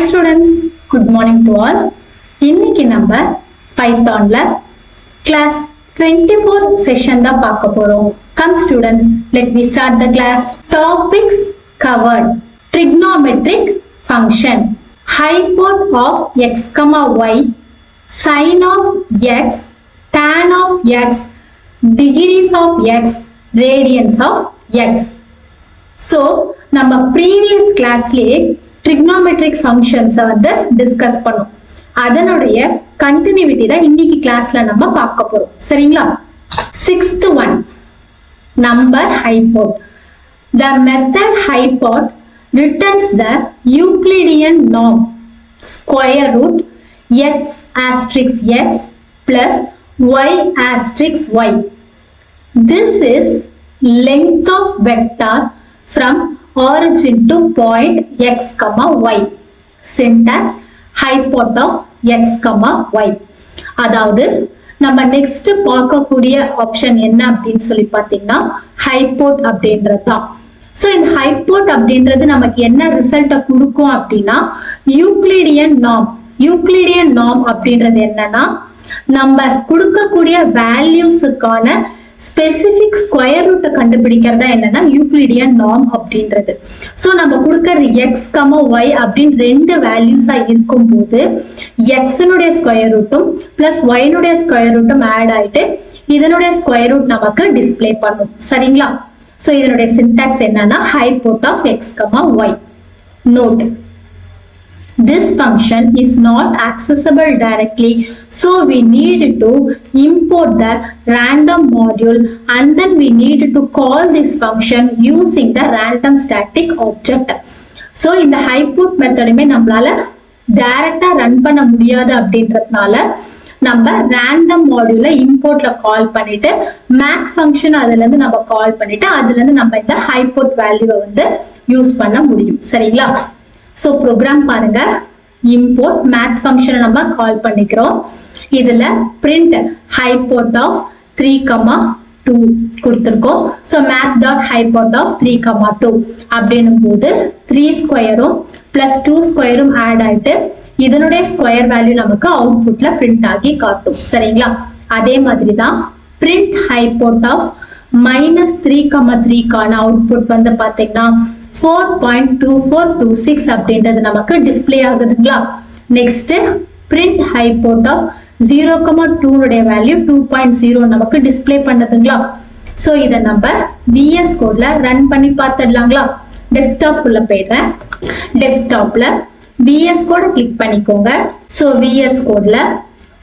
students, good morning to all. இன்னைக்கு நம்ம பைத்தான்ல class 24 session தான் பார்க்க போறோம். Come students, let me start the class. Topics covered: trigonometric function, hypot of x, y, sin of x, tan of x, degrees of x, radians of x. So, நம்ம previous classலயே trigonometric functions வந்து discuss பண்ணோம். அதனுடைய continuity தான் இன்னைக்கு கிளாஸ்ல நம்ம பார்க்க போறோம். சரிங்களா? Sixth one, number hypot. The method hypot returns the Euclidean norm square root x asterisk x plus y asterisk y. This is length of vector from origin to point x comma y. Syntax hypot of x comma y. அதாவது நம்ம next பார்க்கக்கூடிய option என்ன அப்படின்னு சொல்லி பார்த்தீங்கன்னா ஹைப்போட் அப்படின்றது தான். So இந்த ஹைப்போட் அப்படின்றது நமக்கு என்ன ரிசல்ட்டை கொடுக்கும் அப்படின்னா யூக்ளிடியன் நார்ம் அப்படின்றது என்னன்னா நம்ம கொடுக்கக்கூடிய வேல்யூஸுக்கான ஸ்பெசிபிக் ஸ்கொயர் ரூட்டை கண்டுபிடிக்கிறதா என்னன்னா யூக்ளிடியன் நார்ம் அப்படின்றது. ஸோ நம்ம கொடுக்கறது எக்ஸ் கமா ஒய் அப்படின்னு ரெண்டு வேல்யூஸா இருக்கும் போது எக்ஸனுடைய ஸ்கொயர் ரூட்டும் பிளஸ் ஒய்னுடைய ஸ்கொயர் ரூட்டும் ஆட் ஆயிட்டு இதனுடைய ஸ்கொயர் ரூட் நமக்கு டிஸ்பிளே பண்ணும். சரிங்களா? ஸோ இதனுடைய சின்டாக்ஸ் என்னன்னா hypot of x comma y. Note: this function is not accessible directly, so we need to import the random module and then we need to call this function using the random static object. So இந்த hypot மெத்தடுமே நம்மளால டைரக்டா run பண்ண முடியாது அப்படின்றதுனால நம்ம random மாடியூல இம்போர்ட்ல கால் பண்ணிட்டு maths function அதுல இருந்து நம்ம கால் பண்ணிட்டு அதுல இருந்து நம்ம இந்த ஹைப்போட் வேல்யூவை வந்து யூஸ் பண்ண முடியும். சரிங்களா? ஸோ ப்ரோக்ராம் பாருங்க. இம்போர்ட் மேத் ஃபங்க்ஷனை நம்ம கால் பண்ணிக்கிறோம். இதுல பிரிண்ட் ஹைப்போட் ஆஃப் 3,2 கொடுத்துருக்கோம். ஸோ மேத் டாட் ஹைப்போட் ஆஃப் 3,2 அப்படின்னும் போது 3 ஸ்கொயரும் பிளஸ் 2 ஸ்கொயரும் ஆட் ஆயிட்டு இதனுடைய ஸ்கொயர் வேல்யூ நமக்கு அவுட்புட்ல பிரிண்ட் ஆகி காட்டும். சரிங்களா? அதே மாதிரி தான் பிரிண்ட் ஹைப்போட் ஆஃப் -3,3க்கான அவுட்புட் வந்து பாத்தீங்கன்னா 4.2426 அப்படின்றது நமக்கு டிஸ்பிளே ஆகுதுங்களா? நெக்ஸ்ட் பிரிண்ட் ஹைப்போட் ஆஃப் 0,2 உடைய வேல்யூ 2.0 நமக்கு டிஸ்பிளே பண்ணதுங்களா? சோ இத நம்ம விஎஸ் கோட்ல ரன் பண்ணி பார்த்துடலாங்களா? டெஸ்க்டாப் உள்ள போயிடுறேன். டெஸ்க்டாப்ல விஎஸ் கோட் கிளிக் பண்ணிக்கோங்க. சோ விஎஸ் கோட்ல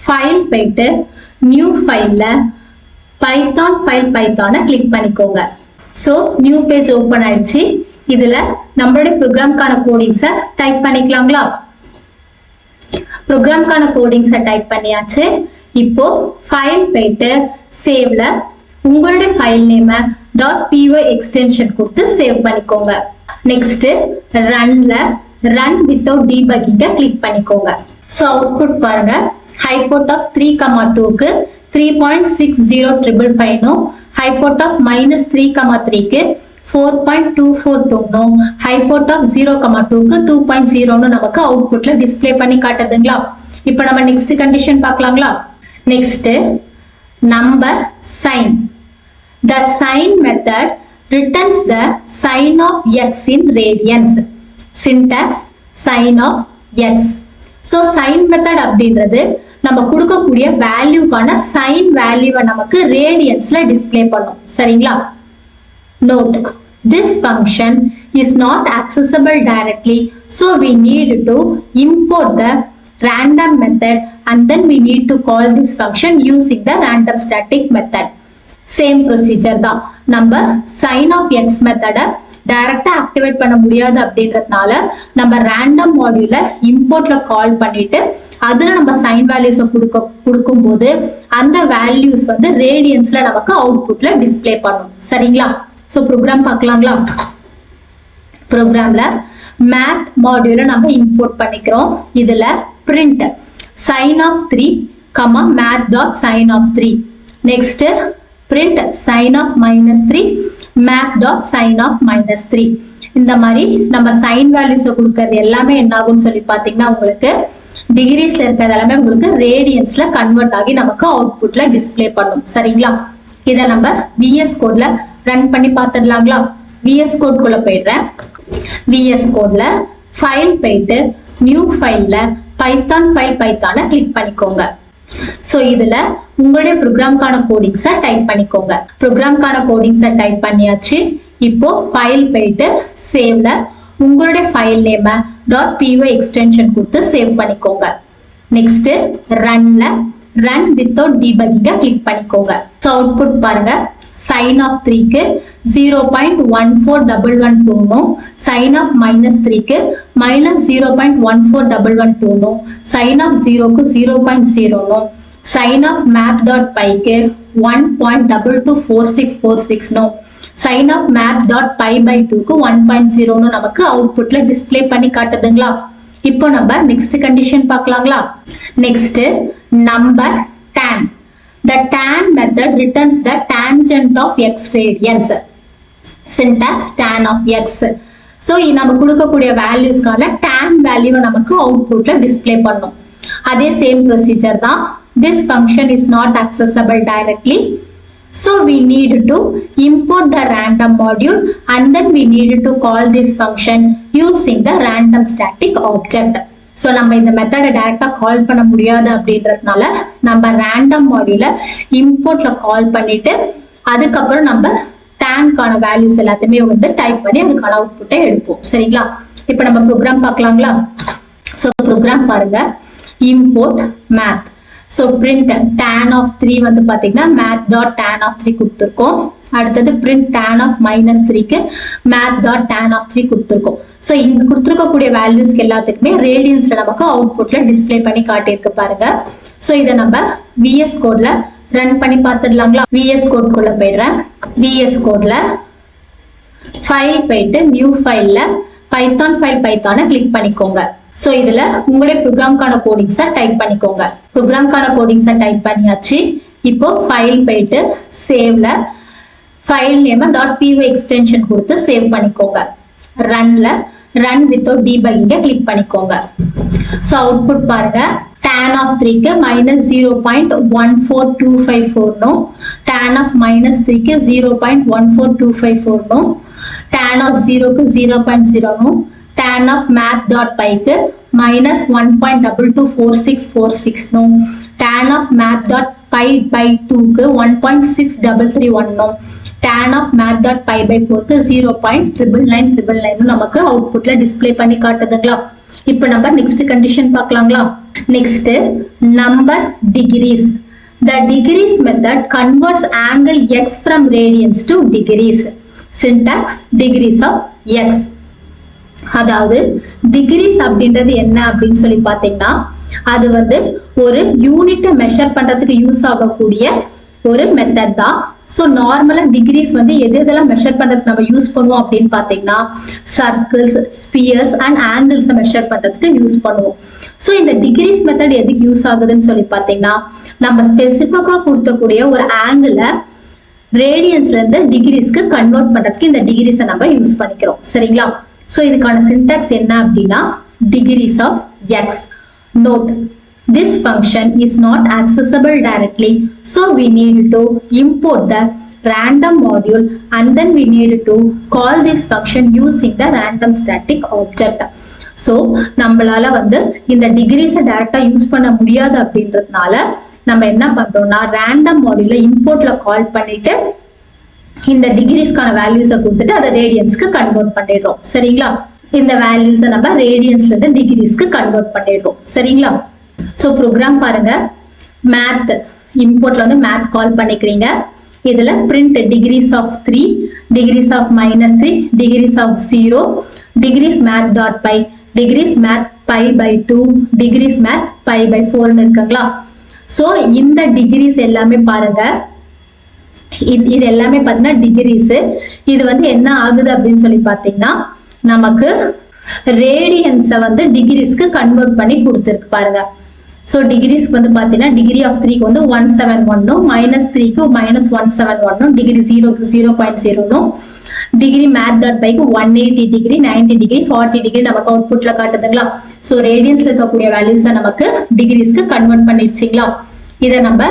ஃபைல் போயிட்டு நியூ ஃபைல்ல பைத்தானை கிளிக் பண்ணிக்கோங்க. சோ நியூ பேஜ் ஓபன் ஆயிடுச்சு. இதுல நம்மளுடைய ப்ரோக்ராம்கான கோடிங்ஸை டைப் பண்ணிக்கலாங்களா? ப்ரோக்ராம்கான கோடிங்ஸை டைப் பண்ணியாச்சு. இப்போ ஃபைல் போயிட்டு சேவ்ல உங்களுடைய ஃபைல் நேமை .py எக்ஸ்டென்ஷன் கொடுத்து சேவ் பண்ணிக்கோங்க. நெக்ஸ்ட் ரன்ல ரன் வித்தவுட் டீபக்கிங்க கிளிக் பண்ணிக்கோங்க. ஸோ அவுட்புட் பாருங்க. ஹைப்போட் ஆஃப் 3,2க்கு 3.60555 ஹைப்போட் ஆஃப் -3,3க்கு 4.242 ஹைப்போட் ஆஃப் 0,2க்கு 2.0 நமக்கு அவுட்புட்ல டிஸ்பிளே பண்ணி காட்டுதுங்களா? இப்போ நம்ம நெக்ஸ்ட் கண்டிஷன் பார்க்கலாங்களா? Next number sine. The sin method returns the sin of x in radians. Syntax sin of x. So sin method அப்படின்றது நம்ம கொடுக்கக்கூடிய வேல்யூக்கான சைன் வேல்யூவை நமக்கு ரேடியன்ஸ்ல டிஸ்பிளே பண்ணும். சரிங்களா? Note: this function is not accessible directly, so we need to import the random method and then we need to call this function using the random static method. Same procedure தான். நம்ம sin of x மெத்தட டைரக்டா activate பண்ண முடியாது அப்படின்றதுனால நம்ம random மாடியூல இம்போர்ட்ல கால் பண்ணிட்டு அதுல நம்ம சைன் வேல்யூஸை கொடுக்கும் போது அந்த வேல்யூஸ் வந்து ரேடியன்ஸ்ல நமக்கு அவுட்புட்ல டிஸ்பிளே பண்ணும். சரிங்களா? ஸோ ப்ரோக்ராம் பார்க்கலாங்களா? ப்ரோக்ராம்ல மேத் மாடியூல நம்ம இம்போர்ட் பண்ணிக்கிறோம். இதுல print sin of 3, math dot sin of 3. Next print sin of -3 math dot sin of -3. இந்த மாதிரி நம்ம சைன் வேல்யூஸை கொடுக்கறது எல்லாமே என்ன ஆகும்னு சொல்லி பாத்தீங்கன்னா உங்களுக்கு டிகிரிஸ்ல இருக்கிறது எல்லாமே உங்களுக்கு ரேடியன்ஸ்ல கன்வெர்ட் ஆகி நமக்கு அவுட்புட்ல டிஸ்ப்ளே பண்ணும். சரிங்களா? இதை நம்ம விஎஸ் கோட்ல ரன் பண்ணி பார்த்துடலாங்களா? விஎஸ் கோட் குள்ள போயிடுறேன். விஎஸ் கோட்ல ஃபைல் போயிட்டு நியூ ஃபைல்ல பைத்தான் ஃபைல் பைத்தானை கிளிக் பண்ணிக்கோங்க. சோ இதுல உங்களுடைய ப்ரோக்ராம்கான கோடிங்ஸை டைப் பண்ணிக்கோங்க. ப்ரோக்ராம்கான கோடிங்ஸை டைப் பண்ணியாச்சு. இப்போ ஃபைல் போயிட்டு சேவ்ல உங்களுடைய ஃபைல் நேம .py எக்ஸ்டென்ஷன் கொடுத்து சேவ் பண்ணிக்கோங்க. நெக்ஸ்ட் ரன்ல ரன் வித்தவுட் டீபக்கிங்க கிளிக் பண்ணிக்கோங்க. சோ அவுட்புட் பாருங்க. sin of 3 க்கு 0.14112 னும் sin of -3 க்கு -0.14112 னும் sin of 0 க்கு 0.0 னும் sin of math.py க்கு 1.224646 னும் sin of math.py/2 க்கு 1.0 னும் நமக்கு அவுட்புட்ல டிஸ்ப்ளே பண்ணி காட்டுதுங்களா? இப்போ நம்ம நெக்ஸ்ட் கண்டிஷன் பார்க்கலாங்களா? Next number tan. The tan method returns the tangent of x radians. Syntax tan of x. So நம்ம கொடுக்கக்கூடிய வேல்யூஸ்க்கான tan வேல்யூவை நமக்கு அவுட்புட்ல டிஸ்ப்ளே பண்ணும். அதே சேம் ப்ரொசீஜர் தான். This function is not accessible directly. So we need to import the random module and then we need to call this function using the random static object. So நம்ம இந்த மெத்தடை டைரக்டா கால் பண்ண முடியாது அப்படின்றதுனால நம்ம ரேண்டம் மாடியூல இம்போர்ட்ல கால் பண்ணிட்டு அதுக்கப்புறம் நம்ம டேன்கான வேல்யூஸ் எல்லாத்தையுமே வந்து டைப் பண்ணி அதுக்கான அவுட்புட்டை எடுப்போம். சரிங்களா? இப்போ நம்ம ப்ரோக்ராம் பார்க்கலாங்களா? ஸோ ப்ரோக்ராம் பாருங்க. Import math. So print tan of 3 வந்து பாத்தீங்கன்னா math.tan of 3 கொடுத்துருக்கோம். அடுத்தது பிரிண்ட் tan of -3 க்கு math.tan of 3 கொடுத்துருக்கோம். ஸோ இங்க கொடுத்துருக்கக்கூடிய வேல்யூஸ்க்கு எல்லாத்துக்குமே ரேடியன்ஸ்ல நமக்கு அவுட்புட்ல டிஸ்ப்ளே பண்ணி காட்டியிருக்கு பாருங்க. ஸோ இதை நம்ம விஎஸ் கோட்ல ரன் பண்ணி பார்த்துடலாங்களா? விஎஸ் கோட் குள்ள போயிடுறேன். விஎஸ் கோட்ல ஃபைல் போயிட்டு நியூ ஃபைல்ல பைத்தான் ஃபைல் பைத்தானை கிளிக் பண்ணிக்கோங்க. சோ இதுல உங்களுடைய ப்ரோக்ராம்கான கோடிங்ஸை டைப் பண்ணிக்கோங்க. ப்ரோக்ராம்கான கோடிங்ஸை டைப் பண்ணியாச்சு. இப்போ ஃபைல் போயிட்டு சேவ்ல ஃபைல் நேம .py எக்ஸ்டென்ஷன் கொடுத்து சேவ் பண்ணிக்கோங்க. ரன்ல ரன் வித்தவுட் டீபக்கிங்க கிளிக் பண்ணிக்கோங்க. சோ அவுட்புட் பாருங்க. tan of 3 க்கு -0.14254 னும் tan of -3 க்கு 0.14254 னும் tan of 0 க்கு 0.0 னும் tan of math.py க்கு -1.224646 னும் tan of math.py/2 க்கு 1.6331 னும் tan of math.py/4 க்கு 0.99999 நமக்கு அவுட்புட்ல டிஸ்ப்ளே பண்ணி காட்டுதுங்களா? இப்போ நம்ம நெக்ஸ்ட் கண்டிஷன் பார்க்கலாங்களா? Next number degrees. The degrees method converts angle x from radians to degrees. Syntax degrees of x. அதாவது டிகிரிஸ் அப்படின்றது என்ன அப்படின்னு சொல்லி பாத்தீங்கன்னா அது வந்து ஒரு யூனிட்டை மெஷர் பண்றதுக்கு யூஸ் ஆகக்கூடிய ஒரு மெத்தட் தான். ஸோ நார்மலா டிகிரிஸ் வந்து எது எதெல்லாம் மெஷர் பண்றதுக்கு நம்ம யூஸ் பண்ணுவோம் அப்படின்னு பாத்தீங்கன்னா circles, Spears and angles measure பண்றதுக்கு யூஸ் பண்ணுவோம். ஸோ இந்த டிகிரிஸ் மெத்தட் எதுக்கு யூஸ் ஆகுதுன்னு சொல்லி பாத்தீங்கன்னா நம்ம ஸ்பெசிஃபிக்கா கொடுத்தக்கூடிய ஒரு ஆங்கிள ரேடியன்ஸ்ல இருந்து டிகிரிஸ்க்கு கன்வெர்ட் பண்றதுக்கு இந்த டிகிரிஸை நம்ம யூஸ் பண்ணிக்கிறோம். சரிங்களா? So இதுக்கான syntax என்ன அப்படின்னா degrees of x. Note, this function is not accessible directly, so we need to import the random module and then we need to call this function using the random static object. So நம்மளால வந்து இந்த டிகிரிஸை டைரக்டா use பண்ண முடியாது அப்படின்றதுனால நம்ம என்ன பண்றோம்னா random module இம்போர்ட்ல கால் பண்ணிட்டு இந்த டிகிரிஸ்க்கான வேல்யூஸை கொடுத்துட்டு அதை ரேடியன்ஸ்க்கு கன்வெர்ட் பண்ணிடுறோம். சரிங்களா? இந்த வேல்யூஸை நம்ம ரேடியன்ஸ்ல இருந்து டிகிரிஸ்க்கு கன்வெர்ட் பண்ணிடுறோம். சரிங்களா? ஸோ ப்ரோக்ராம் பாருங்க. மேத் இம்போர்ட்ல வந்து மேத் கால் பண்ணிக்கிறீங்க. இதுல print degrees of 3, degrees of -3, degrees of 0, degrees math.py, degrees math pi/2, degrees math pi/4 இருக்குங்களா? ஸோ இந்த டிகிரிஸ் எல்லாமே பாருங்க. இது எல்லாமே பாத்தீங்கன்னா டிகிரிஸ். இது வந்து என்ன ஆகுது அப்படின்னு சொல்லி பாத்தீங்கன்னா நமக்கு ரேடியன்ஸை வந்து டிகிரிஸ்க்கு கன்வெர்ட் பண்ணி கொடுத்துருக்கு பாருங்க. ஸோ டிகிரிஸ்க்கு வந்து பாத்தீங்கன்னா டிகிரி ஆஃப் 3க்கு வந்து 171 -3க்கு -171 டிகிரி 0க்கு 0.0 degree math dot bike 180 degree 90 degree 40 degree நமக்கு அவுட்புட்ல காட்டுதுங்களா. ஸோ ரேடியன்ஸ்ல இருக்கக்கூடிய வேல்யூஸை நமக்கு டிகிரிஸ்க்கு கன்வெர்ட் பண்ணிடுச்சிங்களா. இதை நம்ம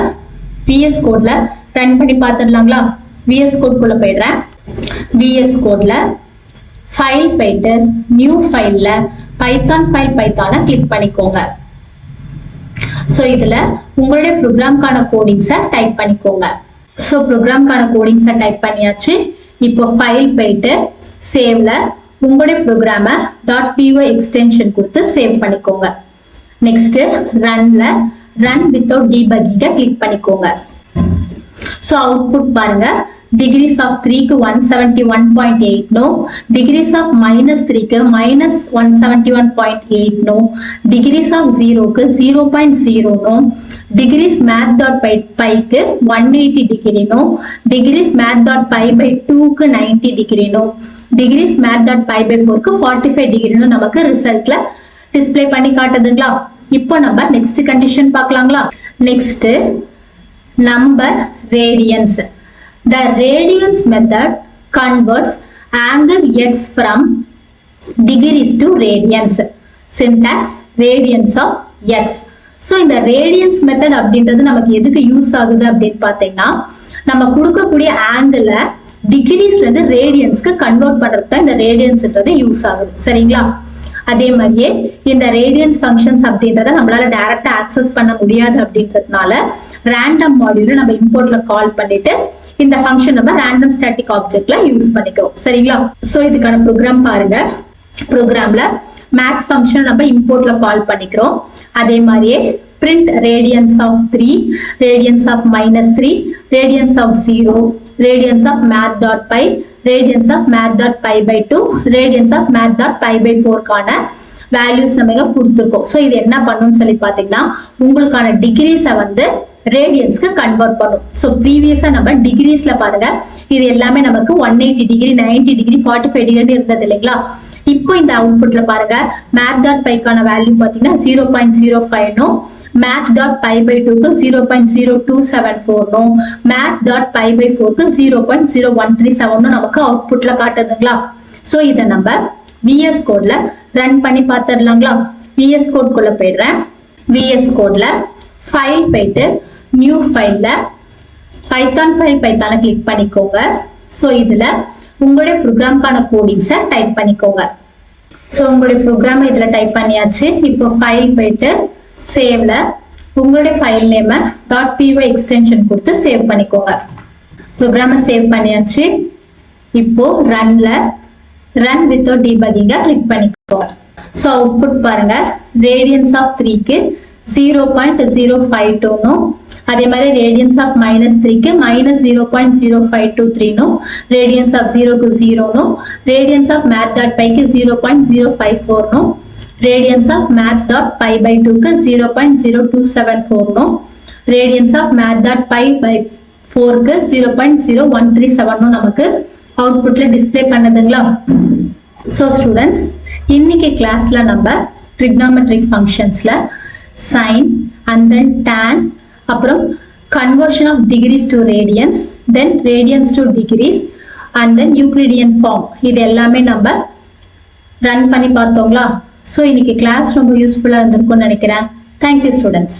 விஎஸ் கோட்ல ரன் பண்ணி பார்த்துடலாங்களா. விஎஸ் கோட் குள்ள போயிடுறேன். விஎஸ் கோட்ல ஃபைல் போயிட்டு நியூ ஃபைல்ல பைத்தானை கிளிக் பண்ணிக்கோங்க. ஸோ இதுல உங்களுடைய ப்ரோக்ராம்கான கோடிங்ஸை டைப் பண்ணிக்கோங்க. ஸோ ப்ரோக்ராம்கான கோடிங்ஸை டைப் பண்ணியாச்சு. இப்போ ஃபைல் போயிட்டு சேவ்ல உங்களுடைய ப்ரோக்ராமை .py எக்ஸ்டென்ஷன் கொடுத்து சேவ் பண்ணிக்கோங்க. நெக்ஸ்ட் ரன்ல ரன் வித்தவுட் டீபக்கிங்கை கிளிக் பண்ணிக்கோங்க. ஸோ அவுட்புட் பாருங்க. degrees of 3க்கு 171.8 நோ, degrees of -3க்கு -171.8 நோ, degrees of 0க்கு 0.0 நோ, degrees math.py க்கு 180 டிகிரி நோ, degrees math.py/2க்கு 90 டிகிரி நோ, degrees math.py/4க்கு 45 டிகிரி நோ நமக்கு ரிசல்ட்ல டிஸ்ப்ளே பண்ணி காட்டுதுங்களா. இப்போ நம்ம நெக்ஸ்ட் கண்டிஷன் பார்க்கலாங்களா. Next number radians. The radians method converts angle x from degrees to radians. Syntax radians of x. So இந்த radians method அப்படின்றது நமக்கு எதுக்கு யூஸ் ஆகுது அப்படின்னு பார்த்தீங்கன்னா, நம்ம கொடுக்கக்கூடிய ஆங்கிள் டிகிரிஸ்ல இருந்து ரேடியன்ஸ்க்கு கன்வெர்ட் பண்றது தான் இந்த ரேடியன்ஸ்ன்றது யூஸ் ஆகுது. சரிங்களா. அதே மாதிரியே இந்த ரேடியன்ஸ் ஃபங்க்ஷன்ஸ் அப்படின்றத நம்மளால டைரக்டா ஆக்சஸ் பண்ண முடியாது அப்படின்றதுனால ரேண்டம் மாடியூல நம்ம இம்போர்ட்ல கால் பண்ணிட்டு இந்த ஃபங்க்ஷன் நம்ம ரேண்டம் ஸ்டாட்டிக் ஆப்ஜெக்ட்ல யூஸ் பண்ணிக்கிறோம். சரிங்களா. சோ இதுக்கான ப்ரோக்ராம் பாருங்க. ப்ரோக்ராம்ல மேத் ஃபங்க்ஷன் நம்ம இம்போர்ட்ல கால் பண்ணிக்கிறோம். அதே மாதிரியே print radians of 3, radians of -3, radians of 0, radians of math.py, radians of math.py/2, radians of math.py/4 கான வேல்யூஸ் நம்ம இங்க கொடுத்திருக்கோம். சோ இது என்ன பண்ணும்னு சொல்லி பாத்தீங்கன்னா, உங்களுக்கான டிகிரிஸை வந்து ரேடியன்ஸ்க்கு கன்வெர்ட் பண்ணும். சோ ப்ரீவியஸா நம்ம டிகிரிஸ்ல பாருங்க, இது எல்லாமே நமக்கு 180 டிகிரி 90 டிகிரி 45 டிகிரி இருந்தது இல்லைங்களா. இப்போ இந்த அவுட்புட்ல பாருங்க, math.py-க்கான வேல்யூ பாத்தீங்கன்னா 0.05 நோ, math.py/2க்கு 0.0274 நோ, math.py/4க்கு 0.0137 நோ நமக்கு அவுட்புட்ல காட்டுதுங்களா. சோ இத நம்ம VS கோட்ல ரன் பண்ணி பார்த்துடலாங்களா. VS கோட் குள்ள போயிடுறேன். VS கோட்ல ஃபைல் போயிட்டு நியூ ஃபைல்ல பைத்தானை கிளிக் பண்ணிக்கோங்க. சோ இதுல உங்களுடைய ப்ரோக்ராம்கான கோடிங்ஸை டைப் பண்ணிக்கோங்க. சோ உங்களுடைய ப்ரோக்ராமை இதுல டைப் பண்ணியாச்சு. இப்போ ஃபைல் போயிட்டு சேவ்ல உங்களுடைய ஃபைல் நேமை .py எக்ஸ்டென்ஷன் கொடுத்து சேவ் பண்ணிக்கோங்க. ப்ரோக்ராமை சேவ் பண்ணியாச்சு. இப்போ ரன்ல ரன் வித்தவுட் டீபக்கிங்கை கிளிக் பண்ணிக்கோங்க. சோ அவுட்புட் பாருங்க. ரேடியன்ஸ் ஆஃப் 3க்கு 0.052 நோ, அதே மாதிரி ரேடியன்ஸ் ஆஃப் -3க்கு -0.0523 நோ, ரேடியன்ஸ் ஆஃப் 0க்கு 0 நோ, ரேடியன்ஸ் ஆஃப் math.py-க்கு 0.054 நோ, radians of math.py/2க்கு 0.0274 நோ, radians of math.py/4க்கு 0.0137 நோ நமக்கு அவுட்புட்ல டிஸ்ப்ளே பண்ணதுங்களா. சோ ஸ்டூடெண்ட்ஸ், இன்னைக்கு கிளாஸ்ல நம்ம ட்ரிக்னாமெட்ரிக் ஃபங்க்ஷன்ஸ்ல sin and then tan, அப்புறம் conversion of degrees to radians, then radians to degrees and then Euclidean form இது எல்லாமே நம்ம ரன் பண்ணி பார்த்தோங்களா. சோ இன்னைக்கு கிளாஸ் ரொம்ப யூஸ்ஃபுல்லா இருந்திருக்கும்னு நினைக்கிறேன். Thank you students.